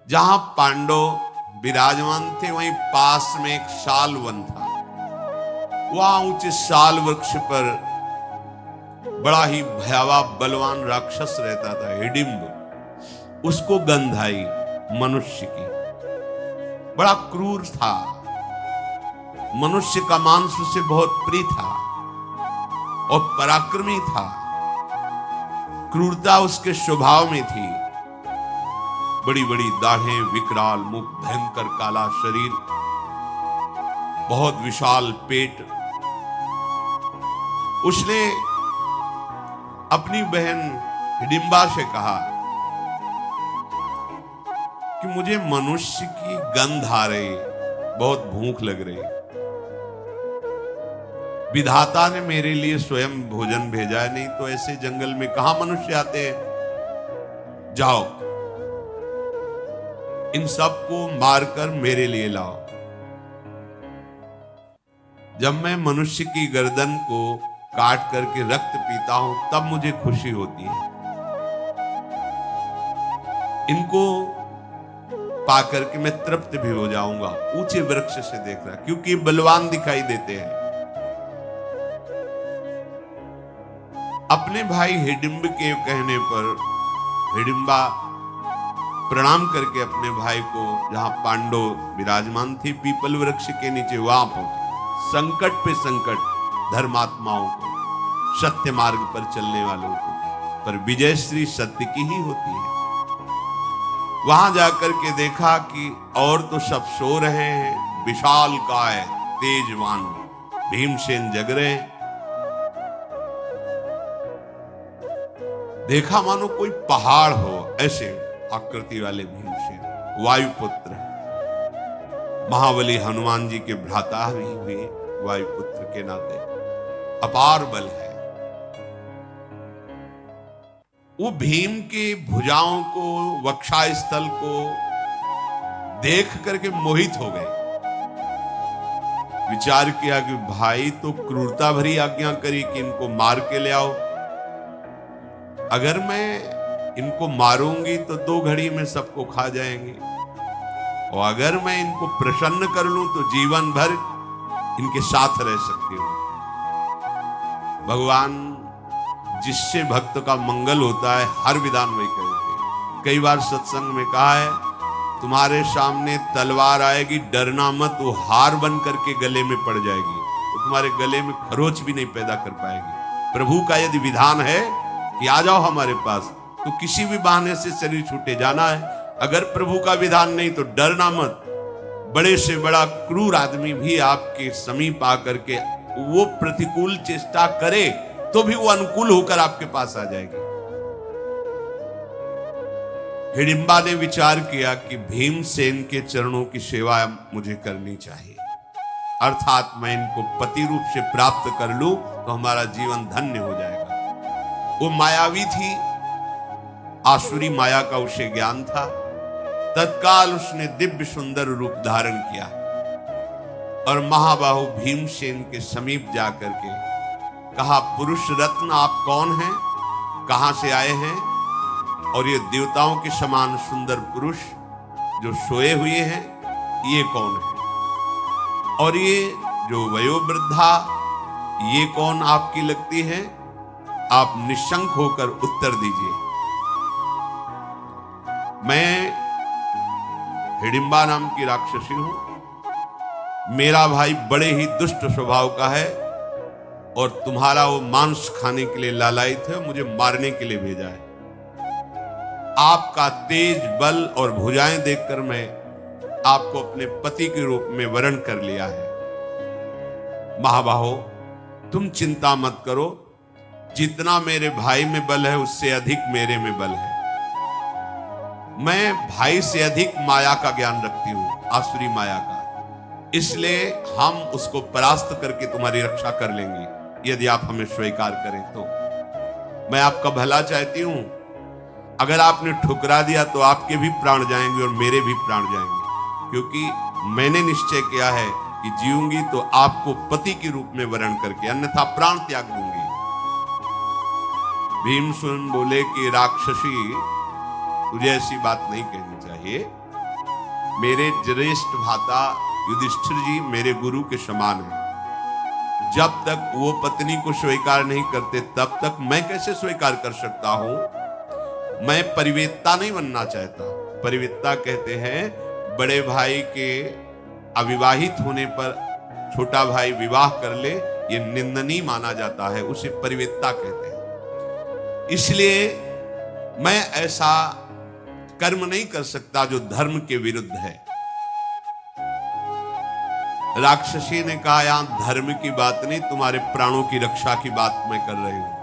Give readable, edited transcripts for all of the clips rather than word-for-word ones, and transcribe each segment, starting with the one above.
जहां पांडव विराजमान थे वहीं पास में एक साल वन था। वहां ऊंचे साल वृक्ष पर बड़ा ही भयावह बलवान राक्षस रहता था, हिडिंब। उसको गंध आई मनुष्य की, बड़ा क्रूर था, मनुष्य का मांस उसे बहुत प्रिय था और पराक्रमी था। क्रूरता उसके स्वभाव में थी। बड़ी बड़ी दाढ़ें, विकराल मुख, भयंकर काला शरीर, बहुत विशाल पेट। उसने अपनी बहन हिडिंबा से कहा कि मुझे मनुष्य की गंध आ रही, बहुत भूख लग रही। विधाता ने मेरे लिए स्वयं भोजन भेजा है, नहीं तो ऐसे जंगल में कहां मनुष्य आते हैं। जाओ, इन सबको मारकर मेरे लिए लाओ। जब मैं मनुष्य की गर्दन को काट करके रक्त पीता हूं तब मुझे खुशी होती है। इनको पाकर के मैं तृप्त भी हो जाऊंगा। ऊंचे वृक्ष से देख रहा, क्योंकि बलवान दिखाई देते हैं। अपने भाई हिडिंब के कहने पर हिडिंबा प्रणाम करके अपने भाई को, जहां पांडव विराजमान थे पीपल वृक्ष के नीचे, वहां पहुंचे। संकट पे संकट धर्मात्माओं को, सत्य मार्ग पर चलने वालों को, पर विजय श्री सत्य की ही होती है। वहां जाकर के देखा कि और तो सब सो रहे हैं। विशाल काय तेजवान भीमसेन जग रहे हैं। देखा मानो कोई पहाड़ हो, ऐसे आकृति वाले भीमसेन, वायुपुत्र, महाबली हनुमान जी के भ्राता भी हुए। वायुपुत्र के नाते अपार बल है। वो भीम के भुजाओं को, वक्षस्थल को देख करके मोहित हो गए। विचार किया कि भाई तो क्रूरता भरी आज्ञा करी कि इनको मार के ले आओ। अगर मैं इनको मारूंगी तो 2 घड़ी में सबको खा जाएंगे, और अगर मैं इनको प्रसन्न कर लूं तो जीवन भर इनके साथ रह सकती हूं। भगवान जिससे भक्त का मंगल होता है हर विधान वही कहते। कई बार सत्संग में कहा है, तुम्हारे सामने तलवार आएगी, डरना मत, वो हार बन करके गले में पड़ जाएगी, वो तुम्हारे गले में खरोच भी नहीं पैदा कर पाएगी। प्रभु का यदि विधान है कि आ जाओ हमारे पास, तो किसी भी बहाने से शरीर छूटे जाना है। अगर प्रभु का विधान नहीं तो डरना मत। बड़े से बड़ा क्रूर आदमी भी आपके समीप आकर के वो प्रतिकूल चेष्टा करे तो भी वो अनुकूल होकर आपके पास आ जाएगी। हिडिंबा ने विचार किया कि भीमसेन के चरणों की सेवा मुझे करनी चाहिए, अर्थात मैं इनको पति रूप से प्राप्त कर लूं तो हमारा जीवन धन्य हो जाएगा। वो मायावी थी, आसुरी माया का उसे ज्ञान था। तत्काल उसने दिव्य सुंदर रूप धारण किया और महाबाहु भीमसेन के समीप जाकर के कहा, पुरुष रत्न आप कौन हैं, कहां से आए हैं, और ये देवताओं के समान सुंदर पुरुष जो सोए हुए हैं ये कौन है, और ये जो वयोवृद्धा ये कौन आपकी लगती है। आप निशंक होकर उत्तर दीजिए। मैं हिडिंबा नाम की राक्षसी हूं। मेरा भाई बड़े ही दुष्ट स्वभाव का है और तुम्हारा वो मांस खाने के लिए लालायित है, मुझे मारने के लिए भेजा है। आपका तेज बल और भुजाएं देखकर मैं आपको अपने पति के रूप में वरण कर लिया है। महाबाहो, तुम चिंता मत करो, जितना मेरे भाई में बल है उससे अधिक मेरे में बल है। मैं भाई से अधिक माया का ज्ञान रखती हूं, आसुरी माया का, इसलिए हम उसको परास्त करके तुम्हारी रक्षा कर लेंगे यदि आप हमें स्वीकार करें तो। मैं आपका भला चाहती हूं, अगर आपने ठुकरा दिया तो आपके भी प्राण जाएंगे और मेरे भी प्राण जाएंगे, क्योंकि मैंने निश्चय किया है कि जीऊंगी तो आपको पति के रूप में वरण करके, अन्यथा प्राण त्याग दूंगी। भीम सुन बोले कि राक्षसी, तुझे ऐसी बात नहीं कहनी चाहिए। मेरे ज्येष्ठ भ्राता युधिष्ठिर जी मेरे गुरु के समान हैं। जब तक वो पत्नी को स्वीकार नहीं करते तब तक मैं कैसे स्वीकार कर सकता हूं। मैं परिवेत्ता नहीं बनना चाहता। परिवेत्ता कहते हैं बड़े भाई के अविवाहित होने पर छोटा भाई विवाह कर ले, ये निंदनीय माना जाता है, उसे परिवेत्ता कहते हैं। इसलिए मैं ऐसा कर्म नहीं कर सकता जो धर्म के विरुद्ध है। राक्षसी ने कहा यहां धर्म की बात नहीं, तुम्हारे प्राणों की रक्षा की बात मैं कर रही हूं।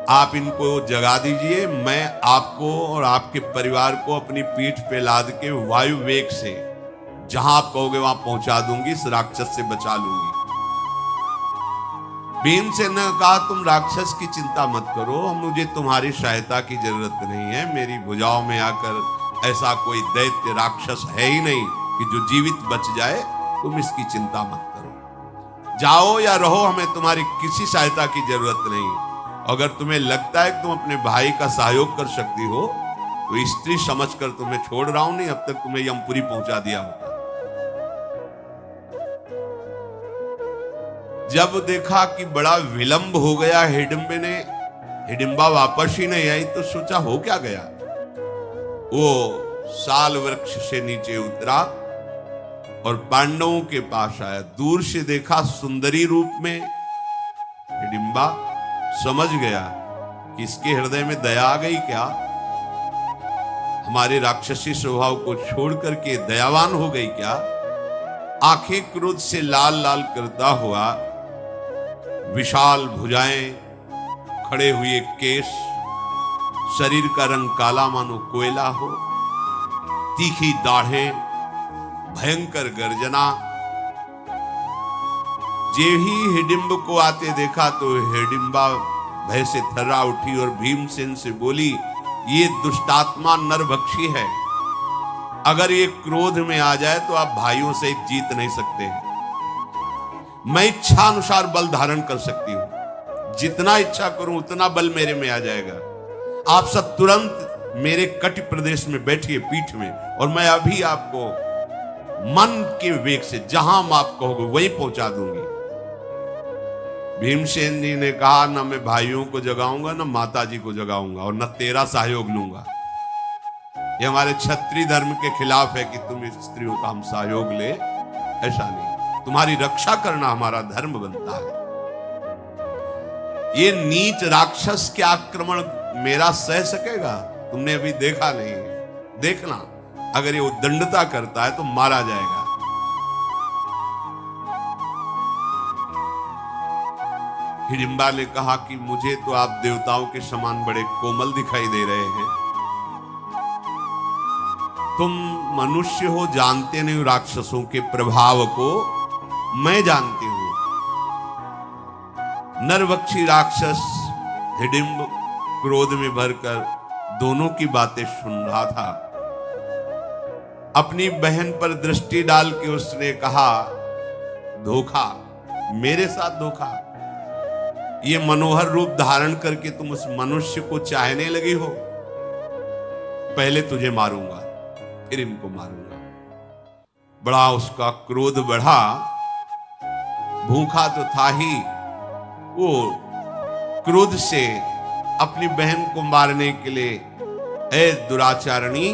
आप इनको जगा दीजिए, मैं आपको और आपके परिवार को अपनी पीठ पे लाद के वायु वेग से जहां आप कहोगे वहां पहुंचा दूंगी, इस राक्षस से बचा लूंगी। भीमसेन ने कहा तुम राक्षस की चिंता मत करो, मुझे तुम्हारी सहायता की जरूरत नहीं है। मेरी भुजाओं में आकर ऐसा कोई दैत्य राक्षस है ही नहीं कि जो जीवित बच जाए। तुम इसकी चिंता मत करो, जाओ या रहो, हमें तुम्हारी किसी सहायता की जरूरत नहीं। अगर तुम्हें लगता है कि तुम अपने भाई का सहयोग कर सकती हो तो स्त्री समझकर तुम्हें छोड़ रहा हूं, नहीं अब तक तुम्हें यमपुरी पहुंचा दिया होता। जब देखा कि बड़ा विलंब हो गया, हिडिंबा वापस ही नहीं आई, तो सोचा हो क्या गया। वो साल वृक्ष से नीचे उतरा और पांडवों के पास आया। दूर से देखा सुंदरी रूप में हिडिंबा, समझ गया कि इसके हृदय में दया आ गई क्या, हमारे राक्षसी स्वभाव को छोड़ करके दयावान हो गई क्या। आंखें क्रोध से लाल लाल करता हुआ, विशाल भुजाएं, खड़े हुए केश, शरीर का रंग काला मानो कोयला हो, तीखी दाढ़ें, भयंकर गर्जना। जे ही हिडिंब को आते देखा तो हिडिंबा भय से थर्रा उठी और भीमसेन से बोली ये दुष्टात्मा नरभक्षी है, अगर ये क्रोध में आ जाए तो आप भाइयों से जीत नहीं सकते। मैं इच्छा अनुसार बल धारण कर सकती हूं, जितना इच्छा करूं उतना बल मेरे में आ जाएगा। आप सब तुरंत मेरे कटि प्रदेश में बैठिए पीठ में, और मैं अभी आपको मन के वेग से जहां आप कहोगे वहीं पहुंचा दूंगी। भीमसेन जी ने कहा ना मैं भाइयों को जगाऊंगा, ना माता जी को जगाऊंगा, और न तेरा सहयोग लूंगा। ये हमारे क्षत्रिय धर्म के खिलाफ है कि तुम इस स्त्रियों का हम सहयोग ले, ऐसा नहीं। तुम्हारी रक्षा करना हमारा धर्म बनता है। ये नीच राक्षस के आक्रमण मेरा सह सकेगा? तुमने अभी देखा नहीं, देखना अगर ये उद्दंडता करता है तो मारा जाएगा। हिडिंबा ने कहा कि मुझे तो आप देवताओं के समान बड़े कोमल दिखाई दे रहे हैं, तुम मनुष्य हो, जानते नहीं राक्षसों के प्रभाव को, मैं जानती हूं। नरभक्षी राक्षस हिडिंब क्रोध में भरकर दोनों की बातें सुन रहा था। अपनी बहन पर दृष्टि डाल के उसने कहा धोखा, मेरे साथ धोखा। ये मनोहर रूप धारण करके तुम उस मनुष्य को चाहने लगी हो। पहले तुझे मारूंगा फिर इनको मारूंगा। बड़ा उसका क्रोध बढ़ा, भूखा तो था ही, वो क्रोध से अपनी बहन को मारने के लिए, ए दुराचारणी,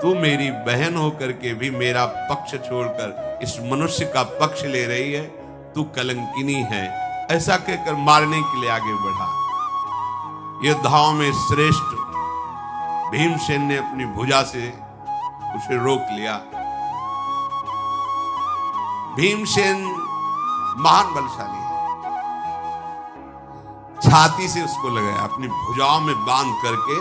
तू मेरी बहन होकर के भी मेरा पक्ष छोड़कर इस मनुष्य का पक्ष ले रही है, तू कलंकिनी है, ऐसा कहकर मारने के लिए आगे बढ़ा। योद्धाओं में श्रेष्ठ भीमसेन ने अपनी भुजा से उसे रोक लिया। भीमसेन महान बलशाली है, छाती से उसको लगाया, अपनी भुजाओं में बांध करके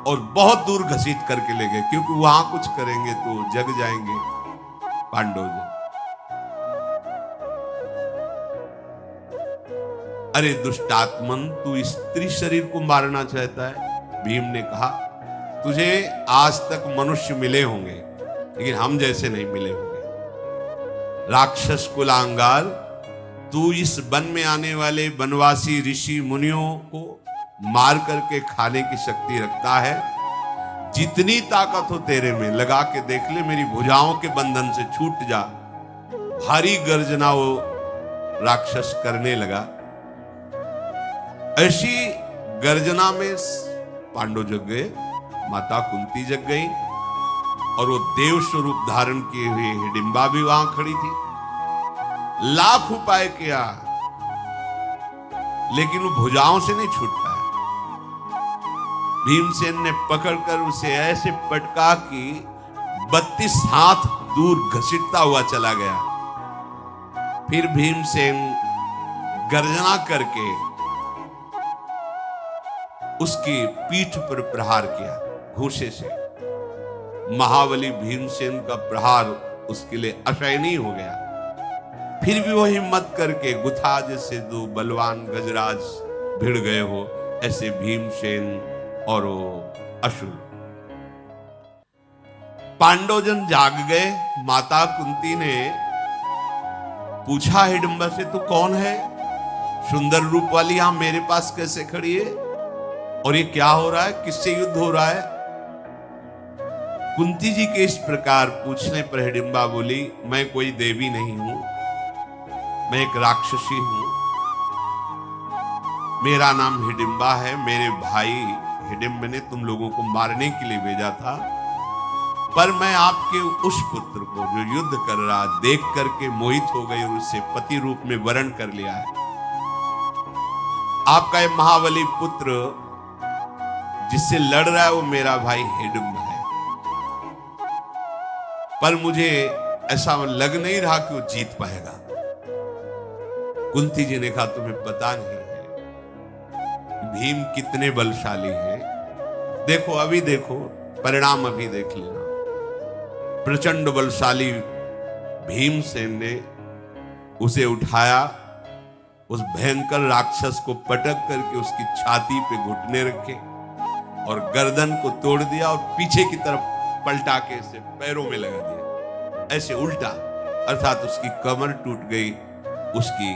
और बहुत दूर घसीट करके ले गए, क्योंकि वहां कुछ करेंगे तो जग जाएंगे पांडव जी। अरे दुष्टात्मन, तू स्त्री शरीर को मारना चाहता है? भीम ने कहा तुझे आज तक मनुष्य मिले होंगे, लेकिन हम जैसे नहीं मिले होंगे। राक्षस कुलांगार, तू इस वन में आने वाले वनवासी ऋषि मुनियों को मार करके खाने की शक्ति रखता है। जितनी ताकत हो तेरे में लगा के देख ले, मेरी भुजाओं के बंधन से छूट जा। भारी गर्जना वो राक्षस करने लगा। ऐसी गर्जना में पांडव जग गए, माता कुंती जग गई, और वो देव स्वरूप धारण किए हुए हिडिंबा भी वहां खड़ी थी। लाख उपाय किया लेकिन वो भुजाओं से नहीं छूट पाया। भीमसेन ने पकड़कर उसे ऐसे पटका कि 32 हाथ दूर घसीटता हुआ चला गया। फिर भीमसेन गर्जना करके उसकी पीठ पर प्रहार किया घूंसे से। महाबली भीमसेन का प्रहार उसके लिए असहनीय हो गया। फिर भी वो हिम्मत करके गुथा जैसे दो बलवान गजराज भिड़ गए हो, ऐसे भीमसेन और वो असुर। पांडवजन जाग गए। माता कुंती ने पूछा हिडिंबा से, तू कौन है? सुंदर रूप वाली यहां मेरे पास कैसे खड़ी है? और ये क्या हो रहा है? किससे युद्ध हो रहा है? कुंती जी के इस प्रकार पूछने पर हिडिंबा बोली, मैं कोई देवी नहीं हूं, मैं एक राक्षसी हूं। मेरा नाम हिडिंबा है। मेरे भाई हिडिंब ने तुम लोगों को मारने के लिए भेजा था, पर मैं आपके उस पुत्र को जो युद्ध कर रहा देख करके मोहित हो गई और उसे पति रूप में वरण कर लिया है। आपका ये महाबली पुत्र जिससे लड़ रहा है वो मेरा भाई हिडिंब है, पर मुझे ऐसा लग नहीं रहा कि वो जीत पाएगा। कुंती जी ने कहा, तुम्हें पता नहीं है भीम कितने बलशाली हैं। देखो, अभी देखो, परिणाम अभी देख लेना। प्रचंड बलशाली भीमसेन ने उसे उठाया, उस भयंकर राक्षस को पटक करके उसकी छाती पे घुटने रखे और गर्दन को तोड़ दिया और पीछे की तरफ पलटा के इसे पैरों में लगा दिया, ऐसे उल्टा, अर्थात उसकी कमर टूट गई, उसकी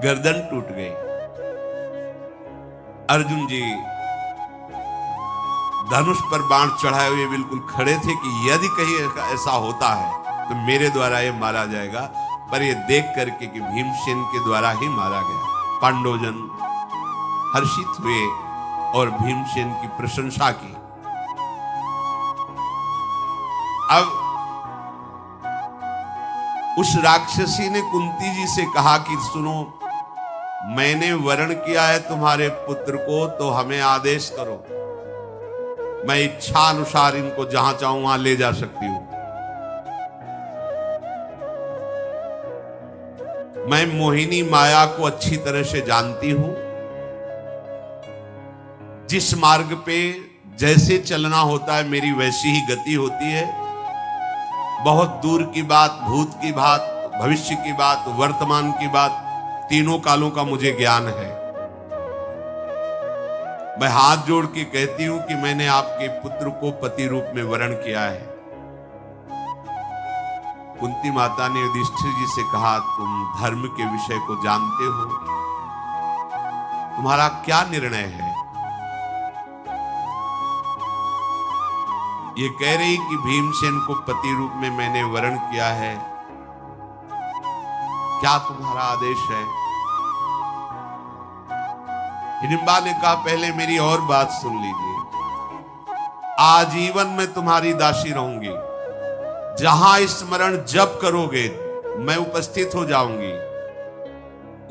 गर्दन टूट गई। अर्जुन जी धनुष पर बाण चढ़ाए हुए बिल्कुल खड़े थे कि यदि कहीं ऐसा होता है तो मेरे द्वारा ये मारा जाएगा, पर ये देख करके कि भीमसेन के द्वारा ही मारा गया। पांडवजन हर्षित हुए और भीमसेन की प्रशंसा की। अब उस राक्षसी ने कुंती जी से कहा कि सुनो, मैंने वरण किया है तुम्हारे पुत्र को, तो हमें आदेश करो, मैं इच्छा अनुसार इनको जहां चाहूं वहां ले जा सकती हूं। मैं मोहिनी माया को अच्छी तरह से जानती हूं। जिस मार्ग पे जैसे चलना होता है मेरी वैसी ही गति होती है। बहुत दूर की बात, भूत की बात, भविष्य की बात, वर्तमान की बात, तीनों कालों का मुझे ज्ञान है। मैं हाथ जोड़ के कहती हूं कि मैंने आपके पुत्र को पति रूप में वरण किया है। कुंती माता ने युधिष्ठिर जी से कहा, तुम धर्म के विषय को जानते हो, तुम्हारा क्या निर्णय है? ये कह रही कि भीमसेन को पति रूप में मैंने वरण किया है, क्या तुम्हारा आदेश है? हिडिंबा ने कहा, पहले मेरी और बात सुन लीजिए। आजीवन मैं तुम्हारी दासी रहूंगी। जहां स्मरण जप करोगे मैं उपस्थित हो जाऊंगी।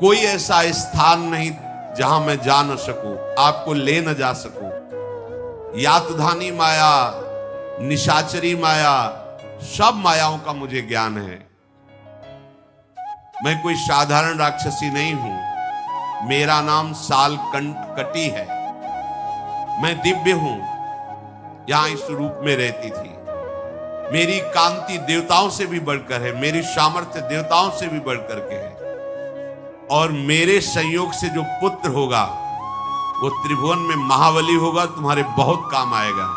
कोई ऐसा स्थान नहीं जहां मैं जा न सकूं, आपको ले न जा सकूं। यातधानी माया, निशाचरी माया, सब मायाओं का मुझे ज्ञान है। मैं कोई साधारण राक्षसी नहीं हूं। मेरा नाम सालकटी है। मैं दिव्य हूं, यहां इस रूप में रहती थी। मेरी कांति देवताओं से भी बढ़कर है, मेरी सामर्थ्य देवताओं से भी बढ़कर के है। और मेरे संयोग से जो पुत्र होगा वो त्रिभुवन में महाबली होगा, तुम्हारे बहुत काम आएगा।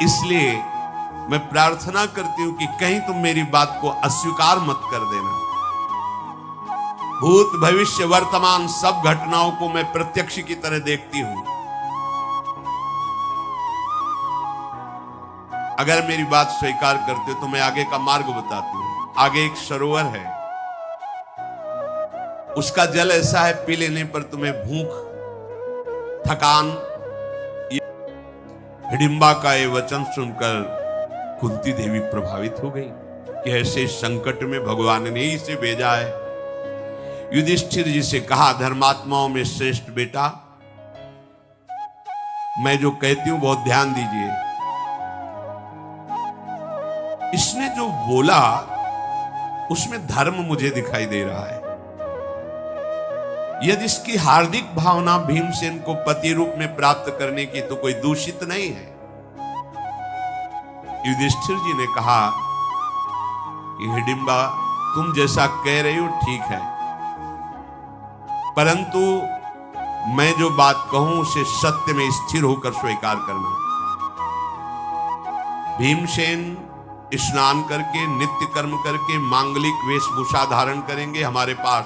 इसलिए मैं प्रार्थना करती हूं कि कहीं तुम मेरी बात को अस्वीकार मत कर देना। भूत भविष्य वर्तमान सब घटनाओं को मैं प्रत्यक्ष की तरह देखती हूं। अगर मेरी बात स्वीकार करते हो तो मैं आगे का मार्ग बताती हूं। आगे एक सरोवर है, उसका जल ऐसा है पी लेने पर तुम्हें भूख, थकान। हिडिंबा का ये वचन सुनकर कुंती देवी प्रभावित हो गई कि ऐसे संकट में भगवान ने ही इसे भेजा है। युधिष्ठिर जी से कहा, धर्मात्माओं में श्रेष्ठ बेटा, मैं जो कहती हूं बहुत ध्यान दीजिए। इसने जो बोला उसमें धर्म मुझे दिखाई दे रहा है। यदि इसकी हार्दिक भावना भीमसेन को पति रूप में प्राप्त करने की तो कोई दूषित नहीं है। युधिष्ठिर जी ने कहा कि हिडिंबा, तुम जैसा कह रही हो ठीक है, परंतु मैं जो बात कहूं उसे सत्य में स्थिर होकर स्वीकार करना। भीमसेन स्नान करके, नित्य कर्म करके, मांगलिक वेशभूषा धारण करेंगे हमारे पास।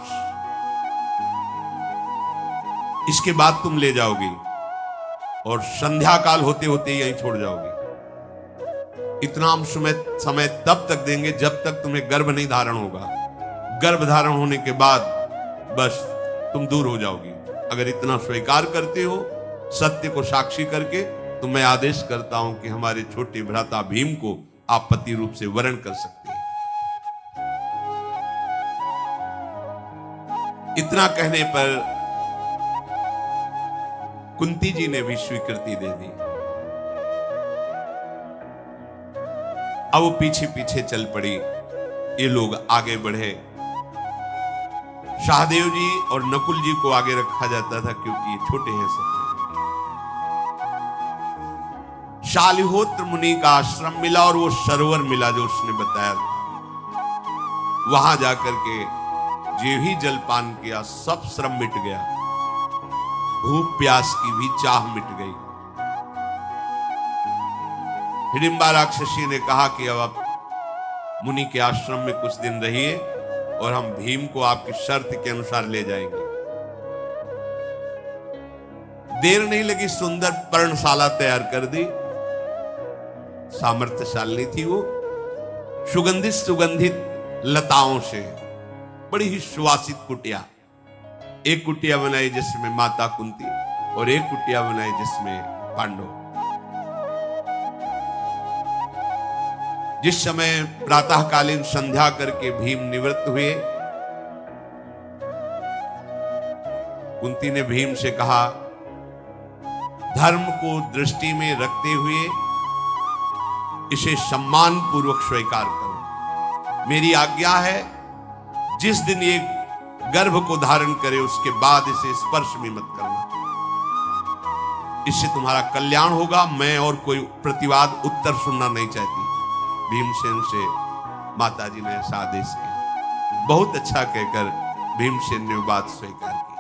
इसके बाद तुम ले जाओगी और संध्या काल होते होते यहीं छोड़ जाओगी। इतना हम समय तब तक देंगे जब तक तुम्हें गर्भ नहीं धारण होगा। गर्भ धारण होने के बाद बस तुम दूर हो जाओगी। अगर इतना स्वीकार करते हो सत्य को साक्षी करके, तो मैं आदेश करता हूं कि हमारे छोटे भ्राता भीम को आप पति रूप से वरण कर सकते हैं। इतना कहने पर कुंती जी ने भी स्वीकृति दे दी। अब वो पीछे पीछे चल पड़ी, ये लोग आगे बढ़े। सहदेव जी और नकुल जी को आगे रखा जाता था क्योंकि ये छोटे हैं सब। शालिहोत्र मुनि का आश्रम मिला और वो सरोवर मिला जो उसने बताया था। वहां जाकर के जो ही जलपान किया सब श्रम मिट गया, भूख प्यास की भी चाह मिट गई। हिडिंबा राक्षसी ने कहा कि अब आप मुनि के आश्रम में कुछ दिन रहिए और हम भीम को आपकी शर्त के अनुसार ले जाएंगे। देर नहीं लगी, सुंदर पर्णशाला तैयार कर दी। सामर्थ्यशाली थी वो, सुगंधित सुगंधित लताओं से बड़ी ही सुवासित कुटिया। एक कुटिया बनाई जिसमें माता कुंती और एक कुटिया बनाई जिसमें पांडव। जिस समय प्रातःकालीन संध्या करके भीम निवृत्त हुए, कुंती ने भीम से कहा, धर्म को दृष्टि में रखते हुए इसे सम्मान पूर्वक स्वीकार करो। मेरी आज्ञा है, जिस दिन ये गर्भ को धारण करे उसके बाद इसे स्पर्श भी मत करना, इससे तुम्हारा कल्याण होगा। मैं और कोई प्रतिवाद उत्तर सुनना नहीं चाहती। भीमसेन से माताजी ने ऐसा आदेश किया। बहुत अच्छा कहकर भीमसेन ने बात स्वीकार की।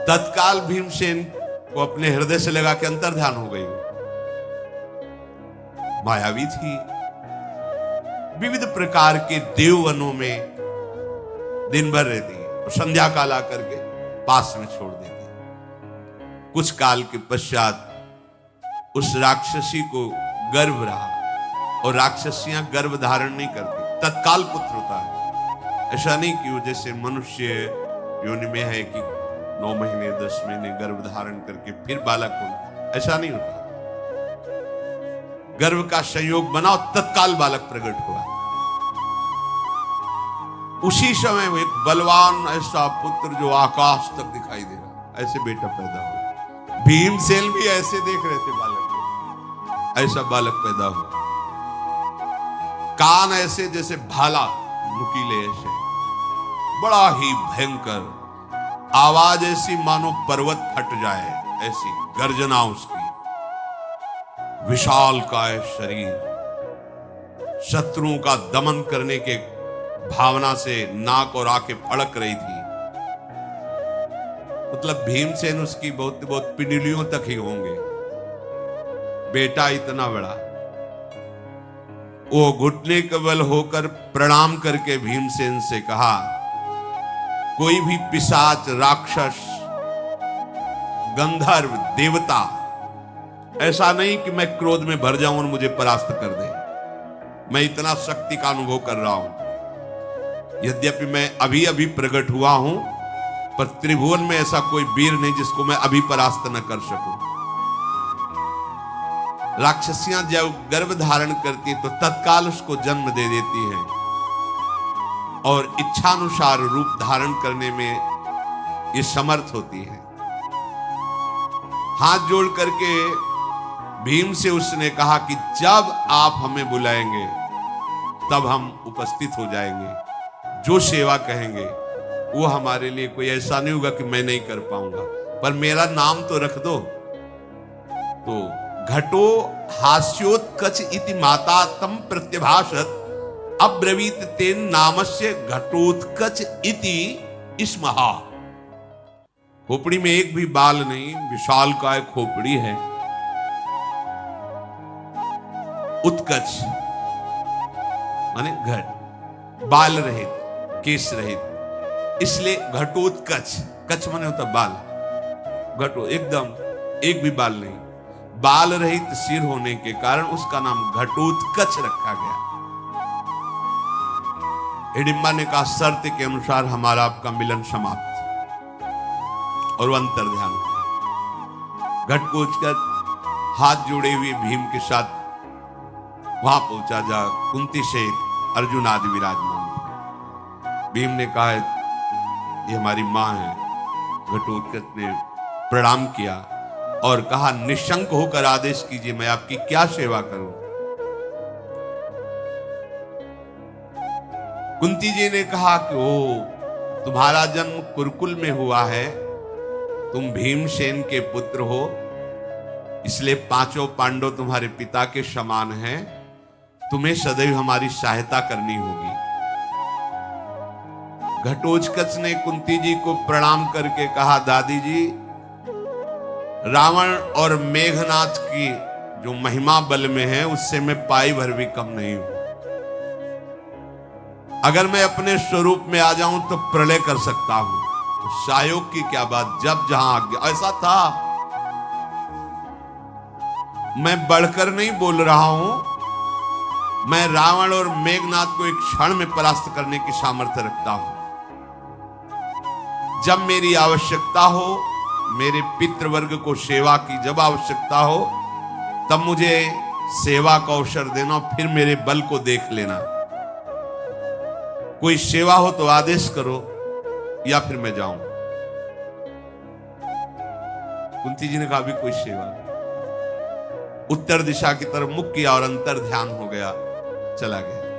तत्काल भीमसेन को अपने हृदय से लगा कि अंतर्ध्यान हो गई। मायावी थी, विविध प्रकार के देववनों में दिन भर रहती और संध्या काल आकर के पास में छोड़ देती। कुछ काल के पश्चात उस राक्षसी को गर्भ रहा और राक्षसियां गर्भ धारण नहीं करती, तत्काल पुत्र होता है। ऐसा नहीं कि वो जैसे मनुष्य योनि में है कि 9 महीने 10 महीने गर्भ धारण करके फिर बालक होना, ऐसा नहीं होता। गर्भ का संयोग बना और तत्काल बालक प्रकट हुआ। उसी समय वो एक बलवान ऐसा पुत्र जो आकाश तक दिखाई दे रहा, ऐसे बेटा पैदा हुआ। भीमसेन भी ऐसे देख रहे थे बालक को, ऐसा बालक पैदा हुआ। कान ऐसे जैसे भाला, नुकीले ऐसे, बड़ा ही भयंकर। आवाज ऐसी मानो पर्वत फट जाए, ऐसी गर्जना उसकी। विशाल काय शरीर, शत्रुओं का दमन करने के भावना से नाक और आंखें फड़क रही थी। मतलब भीमसेन उसकी बहुत बहुत पिंडलियों तक ही होंगे। बेटा इतना बड़ा, वो घुटने के बल होकर प्रणाम करके भीमसेन से कहा, कोई भी पिशाच, राक्षस, गंधर्व, देवता ऐसा नहीं कि मैं क्रोध में भर जाऊं और मुझे परास्त कर दे। मैं इतना शक्ति का अनुभव कर रहा हूं। यद्यपि मैं अभी अभी प्रकट हुआ हूं, पर त्रिभुवन में ऐसा कोई वीर नहीं जिसको मैं अभी परास्त न कर सकूं। राक्षसियां जब गर्भ धारण करती तो तत्काल उसको जन्म दे देती है और इच्छानुसार रूप धारण करने में ये समर्थ होती है। हाथ जोड़ करके भीम से उसने कहा कि जब आप हमें बुलाएंगे तब हम उपस्थित हो जाएंगे। जो सेवा कहेंगे वो हमारे लिए कोई ऐसा नहीं होगा कि मैं नहीं कर पाऊंगा, पर मेरा नाम तो रख दो। तो घटो हास्योत्कच इति माता तम प्रत्यभाषत अब्रवीत तेन नामस्य घटोत्कच इति स्महा। खोपड़ी में एक भी बाल नहीं, विशाल का एक खोपड़ी है। उत्कच माने घट, बाल रहित, केश रहित, इसलिए घटोत्कच। कच माने होता बाल, घटो एकदम एक भी बाल नहीं, बाल रहित सिर होने के कारण उसका नाम घटोत्कच रखा गया। हिडिंबा ने कहा शर्त के अनुसार हमारा आपका मिलन समाप्त, और वो अंतर ध्यान। घटकोचकर हाथ जोड़े हुए भीम के साथ वहां पहुंचा जा कुंती से अर्जुन आदि विराजमान। भीम ने कहा ये हमारी मां है। घटोत्कच ने प्रणाम किया और कहा निशंक होकर आदेश कीजिए, मैं आपकी क्या सेवा करूं। कुंती जी ने कहा कि ओ तुम्हारा जन्म कुरुकुल में हुआ है, तुम भीमसेन के पुत्र हो, इसलिए पांचों पांडव तुम्हारे पिता के समान हैं, तुम्हें सदैव हमारी सहायता करनी होगी। घटोत्कच ने कुंती जी को प्रणाम करके कहा दादी जी, रावण और मेघनाथ की जो महिमा बल में है उससे मैं पाई भर भी कम नहीं हूं। अगर मैं अपने स्वरूप में आ जाऊं तो प्रलय कर सकता हूं। सायोग की क्या बात, जब जहां आज्ञा। ऐसा था, मैं बढ़कर नहीं बोल रहा हूं, मैं रावण और मेघनाथ को एक क्षण में परास्त करने की सामर्थ्य रखता हूं। जब मेरी आवश्यकता हो, मेरे पितृवर्ग को सेवा की जब आवश्यकता हो, तब मुझे सेवा का अवसर देना, फिर मेरे बल को देख लेना। कोई सेवा हो तो आदेश करो या फिर मैं जाऊं। कुंती जी ने कहा भी कोई सेवा नहीं। उत्तर दिशा की तरफ मुख किया और अंतर ध्यान हो गया, चला गया।